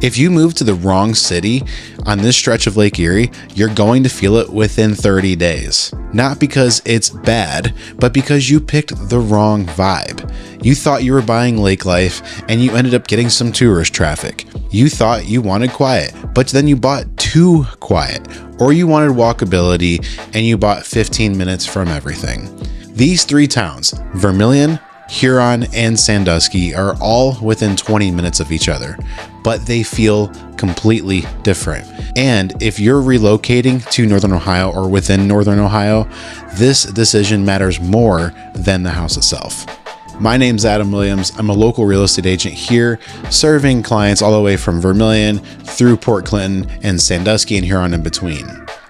If you move to the wrong city on this stretch of Lake Erie, you're going to feel it within 30 days. Not because it's bad, but because you picked the wrong vibe. You thought you were buying lake life and you ended up getting some tourist traffic. You thought you wanted quiet, but then you bought too quiet. Or you wanted walkability and you bought 15 minutes from everything. These three towns, Vermilion, Huron, and Sandusky, are all within 20 minutes of each other, but they feel completely different. And if you're relocating to Northern Ohio or within Northern Ohio, this decision matters more than the house itself. My name's Adam Williams. I'm a local real estate agent here, serving clients all the way from Vermilion through Port Clinton and Sandusky and Huron in between.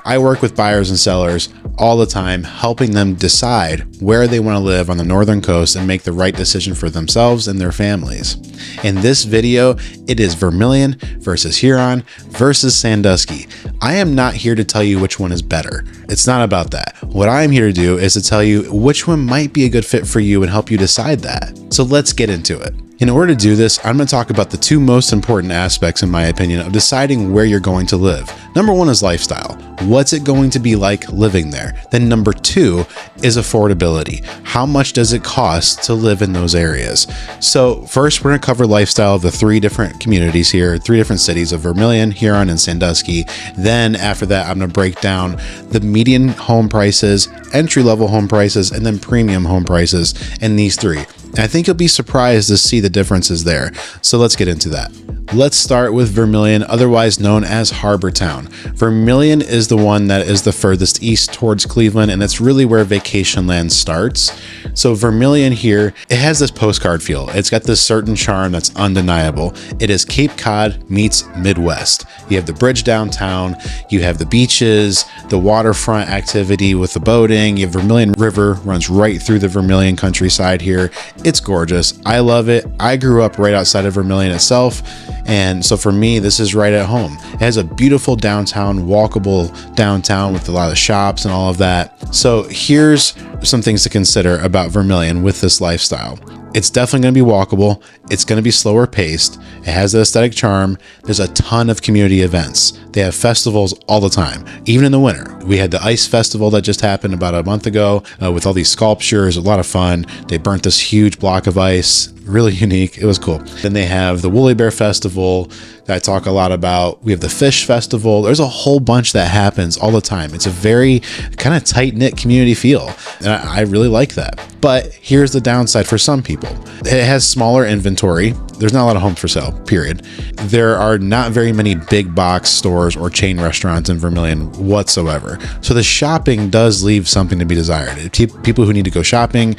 I work with buyers and sellers all the time, helping them decide where they want to live on the northern coast and make the right decision for themselves and their families. In this video, it is Vermilion versus Huron versus Sandusky. I am not here to tell you which one is better. It's not about that. What I'm here to do is to tell you which one might be a good fit for you and help you decide that. So let's get into it. In order to do this, I'm going to talk about the two most important aspects, in my opinion, of deciding where you're going to live. Number one is lifestyle. What's it going to be like living there? Then number two is affordability. How much does it cost to live in those areas? So first, we're going to cover lifestyle of the three different communities here, three different cities of Vermilion, Huron, and Sandusky. Then after that, I'm going to break down the median home prices, entry-level home prices, and then premium home prices in these three. And I think you'll be surprised to see the differences there. So let's get into that. Let's start with Vermilion, otherwise known as Harbor Town. Vermilion is the one that is the furthest east towards Cleveland, and it's really where vacation land starts. So Vermilion here, it has this postcard feel. It's got this certain charm that's undeniable. It is Cape Cod meets Midwest. You have the bridge downtown, you have the beaches, the waterfront activity with the boating, you have Vermilion River runs right through the Vermilion countryside here. It's gorgeous. I love it. I grew up right outside of Vermilion itself. And so for me, this is right at home. It has a beautiful downtown, walkable downtown with a lot of shops and all of that. So here's some things to consider about Vermilion with this lifestyle. It's definitely going to be walkable. It's going to be slower paced. It has the aesthetic charm. There's a ton of community events. They have festivals all the time, even in the winter. We had the ice festival that just happened about a month ago with all these sculptures, a lot of fun. They burnt this huge block of ice, really unique. It was cool. Then they have the Woolly Bear Festival that I talk a lot about. We have the Fish Festival. There's a whole bunch that happens all the time. It's a very kind of tight-knit community feel, and I really like that. But here's the downside for some people. It has smaller inventory. There's not a lot of homes for sale, period. There are not very many big box stores or chain restaurants in Vermilion whatsoever. So the shopping does leave something to be desired. People who need to go shopping,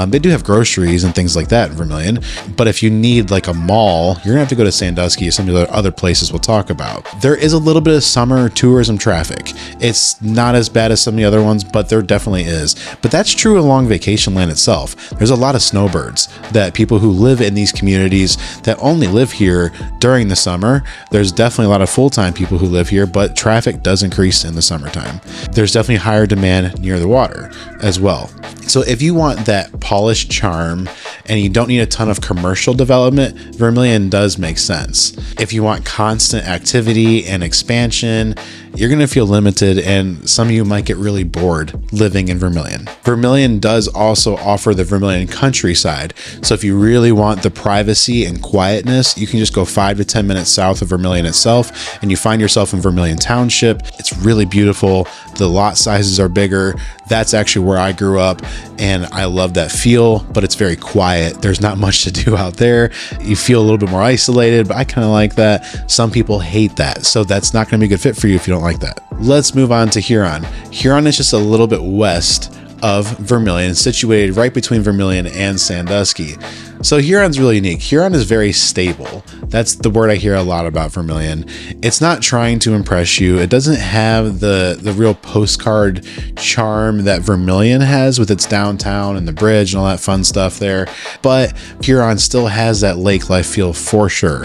they do have groceries and things like that in Vermilion. But if you need like a mall, you're gonna have to go to Sandusky or some of the other places we'll talk about. There is a little bit of summer tourism traffic. It's not as bad as some of the other ones, but there definitely is. But that's true along vacation land itself. There's a lot of snowbirds that people who live in these communities that only live here during the summer. There's definitely a lot of full-time people who live here, but traffic does increase in the summertime. There's definitely higher demand near the water as well. So if you want that polished charm and you don't need a ton of commercial development, Vermilion does make sense. If you want constant activity and expansion, you're going to feel limited, and some of you might get really bored living in Vermilion. Vermilion does also offer the Vermilion countryside. So if you really want the privacy and quietness, you can just go 5 to 10 minutes south of Vermilion itself, and you find yourself in Vermilion Township. It's really beautiful. The lot sizes are bigger. That's actually where I grew up, and I love that feel, but it's very quiet. There's not much to do out there. You feel a little bit more isolated, but I kind of like that. Some people hate that, so that's not going to be a good fit for you if you don't like that. Let's move on to Huron. Huron is just a little bit west of Vermilion, situated right between Vermilion and Sandusky. So Huron's really unique. Huron is very stable. That's the word I hear a lot about Vermilion. It's not trying to impress you. It doesn't have the real postcard charm that Vermilion has with its downtown and the bridge and all that fun stuff there. But Huron still has that lake life feel for sure.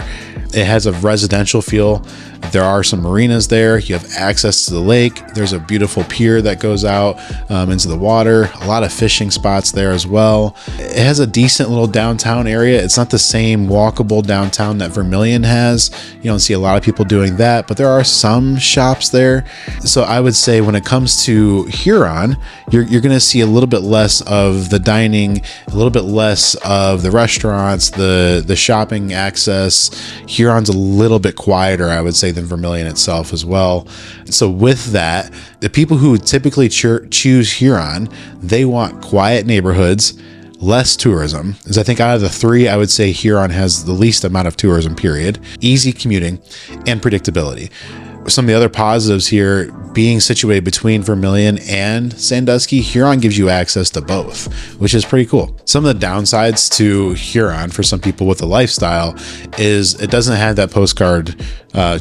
It has a residential feel. There are some marinas there. You have access to the lake. There's a beautiful pier that goes out into the water. A lot of fishing spots there as well. It has a decent little downtown downtown area. It's not the same walkable downtown that Vermilion has. You don't see a lot of people doing that, but there are some shops there. So I would say when it comes to Huron, you're going to see a little bit less of the dining, a little bit less of the restaurants, the shopping access. Huron's a little bit quieter, I would say, than Vermilion itself as well. So with that, the people who typically choose Huron, they want quiet neighborhoods, less tourism. As I think out of the three, I would say Huron has the least amount of tourism, period. Easy commuting and predictability. Some of the other positives here, being situated between Vermilion and Sandusky, Huron gives you access to both, which is pretty cool. Some of the downsides to Huron for some people with a lifestyle is it doesn't have that postcard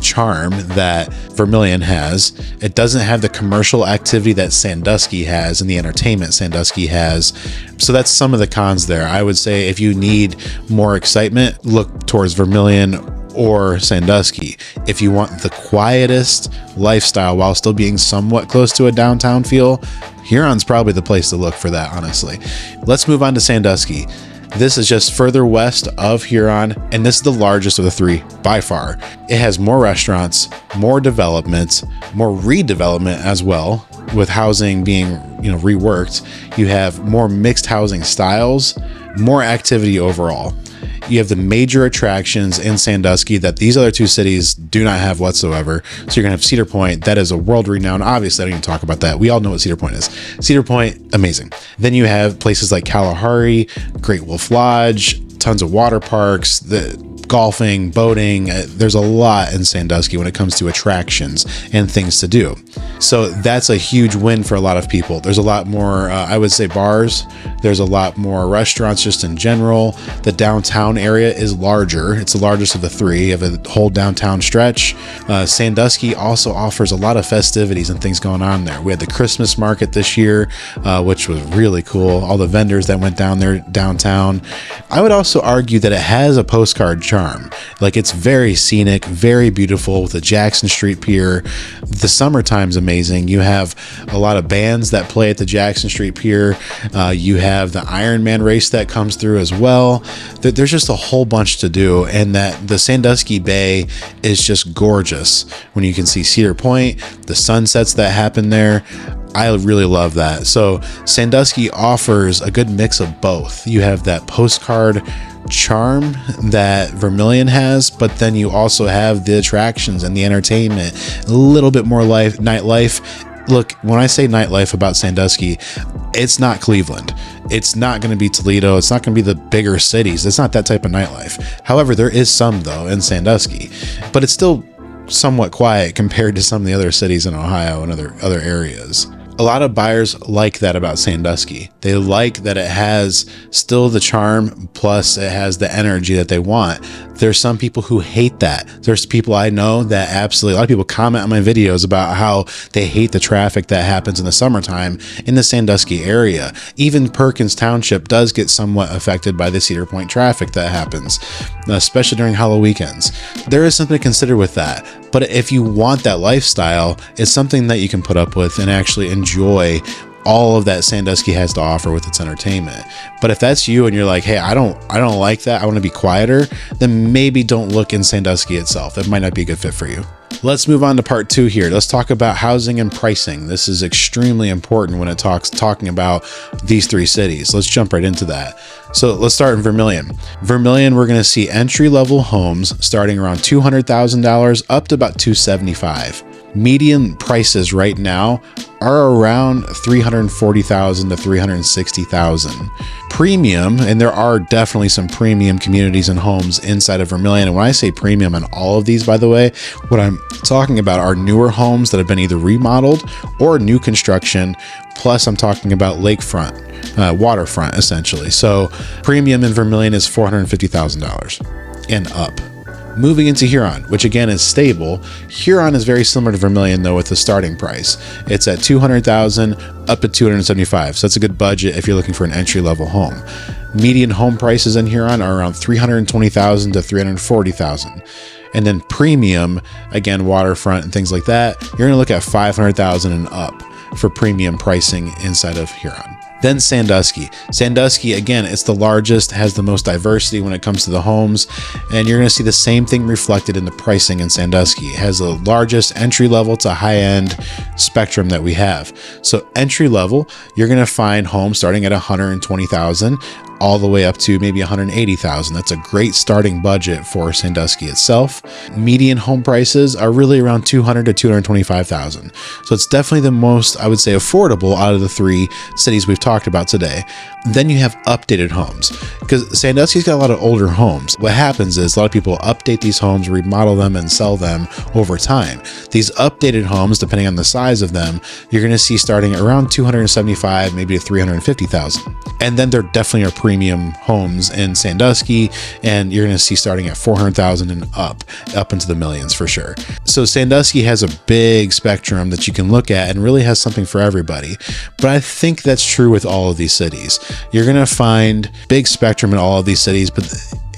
charm that Vermilion has. It doesn't have the commercial activity that Sandusky has and the entertainment Sandusky has. So that's some of the cons there. I would say if you need more excitement, look towards Vermilion or Sandusky. If you want the quietest lifestyle while still being somewhat close to a downtown feel, Huron's probably the place to look for that, honestly. Let's move on to Sandusky. This is just further west of Huron, and this is the largest of the three by far. It has more restaurants, more development, more redevelopment as well, with housing being, reworked. You have more mixed housing styles, more activity overall. You have the major attractions in Sandusky that these other two cities do not have whatsoever. So you're going to have Cedar Point. That is a world-renowned. Obviously, I don't even talk about that. We all know what Cedar Point is. Cedar Point, amazing. Then you have places like Kalahari, Great Wolf Lodge, tons of water parks, the golfing, boating. There's a lot in Sandusky when it comes to attractions and things to do. So that's a huge win for a lot of people. There's a lot more, I would say, bars. There's a lot more restaurants just in general. The downtown area is larger. It's the largest of the three. You have a whole downtown stretch. Sandusky also offers a lot of festivities and things going on there. We had the Christmas market this year, which was really cool. All the vendors that went down there downtown. I would also argue that it has a postcard charm. Like, it's very scenic, very beautiful with the Jackson Street Pier. The summertime's amazing. You have a lot of bands that play at the Jackson Street Pier. You have the Ironman race that comes through as well. There's just a whole bunch to do, and that the Sandusky Bay is just gorgeous when you can see Cedar Point, the sunsets that happen there. I really love that. So Sandusky offers a good mix of both. You have that postcard charm that Vermilion has, but then you also have the attractions and the entertainment, a little bit more nightlife. Look, when I say nightlife about Sandusky, it's not Cleveland. It's not going to be Toledo. It's not going to be the bigger cities. It's not that type of nightlife. However, there is some, though, in Sandusky, but it's still somewhat quiet compared to some of the other cities in Ohio and other areas. A lot of buyers like that about Sandusky. They like that it has still the charm, plus it has the energy that they want. There's some people who hate that. There's people I know that absolutely, a lot of people comment on my videos about how they hate the traffic that happens in the summertime in the Sandusky area. Even Perkins Township does get somewhat affected by the Cedar Point traffic that happens, especially during Halloween weekends. There is something to consider with that. But if you want that lifestyle, it's something that you can put up with and actually enjoy all of that Sandusky has to offer with its entertainment. But if that's you and you're like, hey, I don't like that, I want to be quieter, then maybe don't look in Sandusky itself. That might not be a good fit for you. Let's move on to part 2 here. Let's talk about housing and pricing. This is extremely important when it talking about these three cities. Let's jump right into that. So let's start in Vermilion. Vermilion, we're going to see entry-level homes starting around $200,000 up to about $275,000. Median prices right now are around $340,000 to $360,000. Premium, and there are definitely some premium communities and homes inside of Vermilion. And when I say premium on all of these, by the way, what I'm talking about are newer homes that have been either remodeled or new construction. Plus, I'm talking about lakefront, waterfront, essentially. So premium in Vermilion is $450,000 and up. Moving into Huron, which again is stable. Huron is very similar to Vermilion though with the starting price. It's at $200,000 up to $275,000. So that's a good budget if you're looking for an entry-level home. Median home prices in Huron are around $320,000 to $340,000. And then premium, again, waterfront and things like that, you're going to look at $500,000 and up for premium pricing inside of Huron. Then Sandusky. Sandusky, again, it's the largest, has the most diversity when it comes to the homes, and you're going to see the same thing reflected in the pricing in Sandusky. It has the largest entry level to high end spectrum that we have. So entry level, you're going to find homes starting at $120,000 all the way up to maybe $180,000. That's a great starting budget for Sandusky itself. Median home prices are really around $200,000 to $225,000. So it's definitely the most, I would say, affordable out of the three cities we've talked about today. Then you have updated homes, because Sandusky's got a lot of older homes. What happens is a lot of people update these homes, remodel them, and sell them over time. These updated homes, depending on the size of them, you're going to see starting around $275,000, maybe to $350,000. And then there definitely are premium homes in Sandusky, and you're going to see starting at $400,000 and up into the millions for sure. So Sandusky has a big spectrum that you can look at and really has something for everybody. But I think that's true with all of these cities. You're going to find big spectrum in all of these cities, but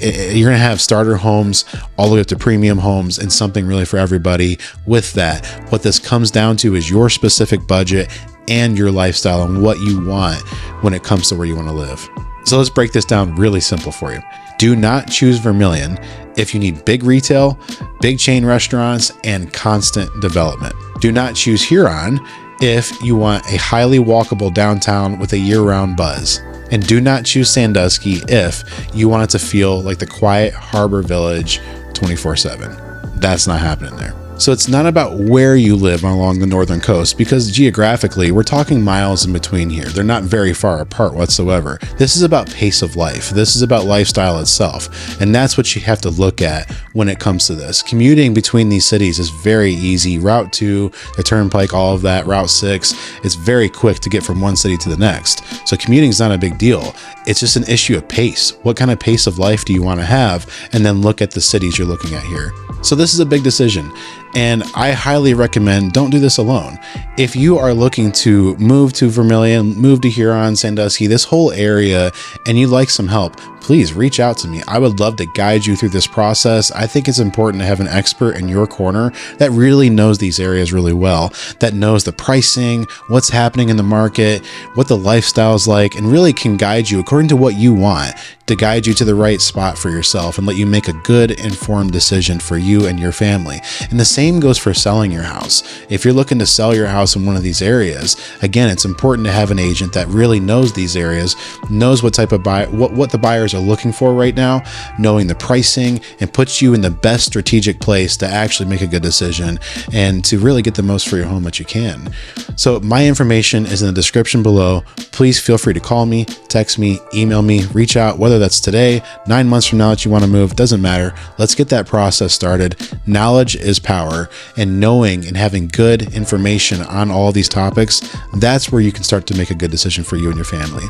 you're going to have starter homes all the way up to premium homes and something really for everybody. With that, what this comes down to is your specific budget and your lifestyle and what you want when it comes to where you want to live. So let's break this down really simple for you. Do not choose Vermilion if you need big retail, big chain restaurants, and constant development. Do not choose Huron if you want a highly walkable downtown with a year-round buzz. And do not choose Sandusky if you want it to feel like the quiet harbor village 24/7. That's not happening there. So it's not about where you live along the northern coast, because geographically we're talking miles in between here. They're not very far apart whatsoever. This is about pace of life. This is about lifestyle itself. And that's what you have to look at when it comes to this. Commuting between these cities is very easy. Route 2, the Turnpike, all of that, Route 6, it's very quick to get from one city to the next. So commuting is not a big deal. It's just an issue of pace. What kind of pace of life do you want to have? And then look at the cities you're looking at here. So this is a big decision, and I highly recommend don't do this alone. If you are looking to move to Vermilion, move to Huron, Sandusky, this whole area, and you'd like some help, please reach out to me. I would love to guide you through this process. I think it's important to have an expert in your corner that really knows these areas really well, that knows the pricing, what's happening in the market, what the lifestyle is like, and really can guide you according to what you want, to guide you to the right spot for yourself and let you make a good, informed decision for you and your family. And the same goes for selling your house. If you're looking to sell your house in one of these areas, again, it's important to have an agent that really knows these areas, knows what type of what the buyers are looking for right now, knowing the pricing, and puts you in the best strategic place to actually make a good decision and to really get the most for your home that you can. So my information is in the description below. Please feel free to call me, text me, email me, reach out, whether that's today, 9 months from now that you want to move, doesn't matter. Let's get that process started. Knowledge is power, and knowing and having good information on all these topics, that's where you can start to make a good decision for you and your family.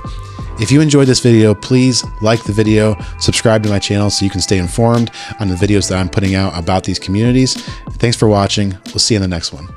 If you enjoyed this video, please like the video, subscribe to my channel so you can stay informed on the videos that I'm putting out about these communities. Thanks for watching. We'll see you in the next one.